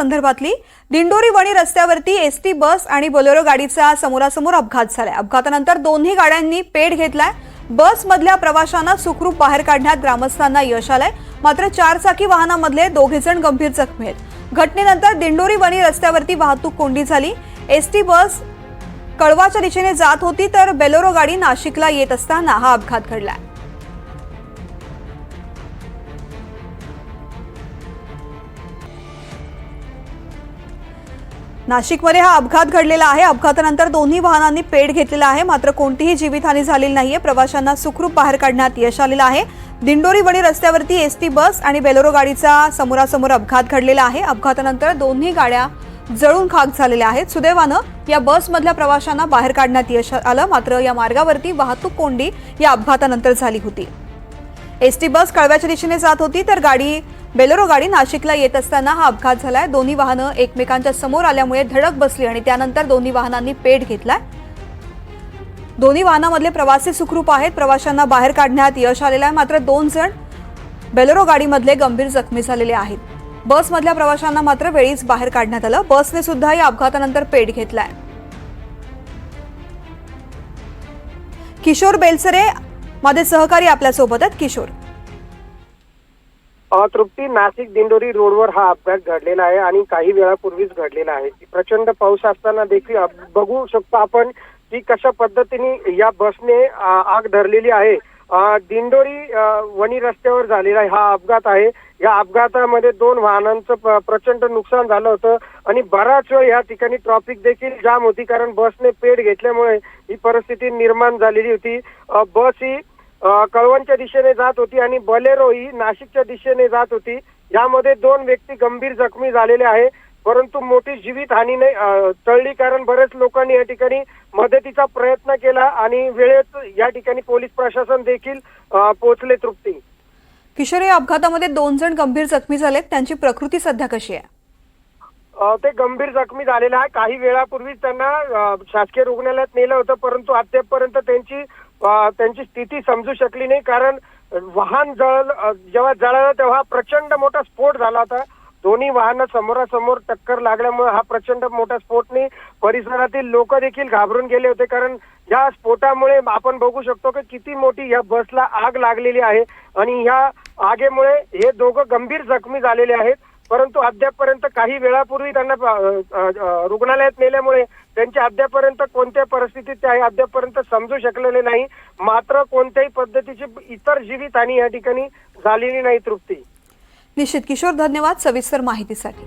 संदर्भातली दिंडोरी वणी रस्त्यावरती ST bus आणि बोलेरो गाडीचा समोरासमोर अपघात झालाय। अपघातानंतर दोन्ही गाड्यांनी पेट घेतलाय। बस मधल्या प्रवाशांना सुखरूप बाहेर काढण्यात ग्रामस्थांना यश आलंय, मात्र चारचाकी वाहनामधले दोघे जण गंभीर जखमी आहेत। घटनेनंतर दिंडोरी वणी रस्त्यावरती वाहतूक कोंडी झाली। एसटी बस कळवाच्या दिशेने जात होती तर बोलेरो गाडी नाशिकला येत असताना हा अपघात घडलाय। नाशिकमध्ये हा अपघात घडलेला आहे। अपघातानंतर दोन्ही वाहनांनी पेट घेतलेला आहे, मात्र कोणतीही जीवितहानी झालेली नाहीये। प्रवाशांना सुखरूप बाहेर काढण्यात यश आलेलं आहे। दिंडोरी वणी रस्त्यावरती एसटी बस आणि बोलेरो गाडीचा समोरासमोर अपघात घडलेला आहे। अपघातानंतर दोन्ही गाड्या जळून खाक झालेल्या आहेत। सुदैवानं या बसमधल्या प्रवाशांना बाहेर काढण्यात यश आलं, मात्र या मार्गावरती वाहतूक कोंडी या अपघातानंतर झाली होती। एसटी बस कळव्याच्या दिशेने जात होती तर बोलेरो गाडी नाशिकला येत असताना हा अपघात झालाय। दोन्ही वाहनं एकमेकांच्या समोर आल्यामुळे धडक बसली आणि त्यानंतर दोन्ही वाहनांनी पेट घेतलाय। दोन्ही वाहनामधले प्रवासी सुखरूप आहेत। प्रवाशांना बाहेर काढण्यात यश आलेलं आहे, मात्र 2 जण बोलेरो गाडीमधले गंभीर जखमी झालेले आहेत। बसमधल्या प्रवाशांना मात्र वेळीच बाहेर काढण्यात आलं। बसने सुद्धा या अपघातानंतर पेट घेतलाय। किशोर बेलसरे माझे सहकारी आपल्या सोबत आहेत। किशोर, तृप्ती, नाशिक दिंडोरी रोडवर हा अपघात घडलेला आहे आणि काही वेळापूर्वीच घडलेला आहे। प्रचंड पाऊस असताना देखील बघू शकतो आपण की कशा पद्धतीने या बसने आग धरलेली आहे। दिंडोरी वणी रस्त्यावर झालेला हा अपघात आहे। या अपघातामध्ये 2 वाहनांचं प्रचंड नुकसान झालं होतं आणि बराच वेळ या ठिकाणी ट्रॅफिक देखील जाम होती, कारण बसने पेट घेतल्यामुळे ही परिस्थिती निर्माण झालेली होती। बस ही कळवणच्या दिशेने जात होती आणि बोलेरो ही नाशिकच्या दिशेने जात होती। यामध्ये 2 व्यक्ती गंभीर जखमी झालेले आहे, परंतु मोठी जीवितहानी नाही टळली, कारण बरेच लोकांनी या ठिकाणी मदतीचा प्रयत्न केला आणि वेळेत या ठिकाणी पोलीस प्रशासन देखील पोहोचले। तृप्ती, किशोर, या अपघातामध्ये 2 जण गंभीर जखमी झालेत, त्यांची प्रकृती सध्या कशी आहे? ते गंभीर जखमी झालेले आहे। काही वेळापूर्वी त्यांना शासकीय रुग्णालयात नेलं होतं, परंतु अद्यापपर्यंत त्यांची स्थिती समजू शकली नाही, कारण वाहन जेव्हा जळालं तेव्हा प्रचंड मोठा स्फोट झाला होता। दोन्ही वाहनं समोरासमोर टक्कर लागल्यामुळे हा प्रचंड मोठा स्फोटने परिसरातील लोक देखील घाबरून गेले होते, कारण या स्फोटामुळे आपण बघू शकतो की किती मोठी या बसला आग लागलेली आहे आणि या आगीमुळे हे दोघं गंभीर जखमी झालेले आहेत। परंतु अद्यापपर्यंत काही वेळापूर्वी त्यांना रुग्णालयात नेल्यामुळे त्यांची अद्यापपर्यंत कोणत्या परिस्थितीत ते आहे अद्यापपर्यंत समजू शकलेले नाही, मात्र कोणत्याही पद्धतीची इतर जीवितहानी या ठिकाणी झालेली नाही। तृप्ती, निश्चित किशोर, धन्यवाद सविस्तर माहितीसाठी।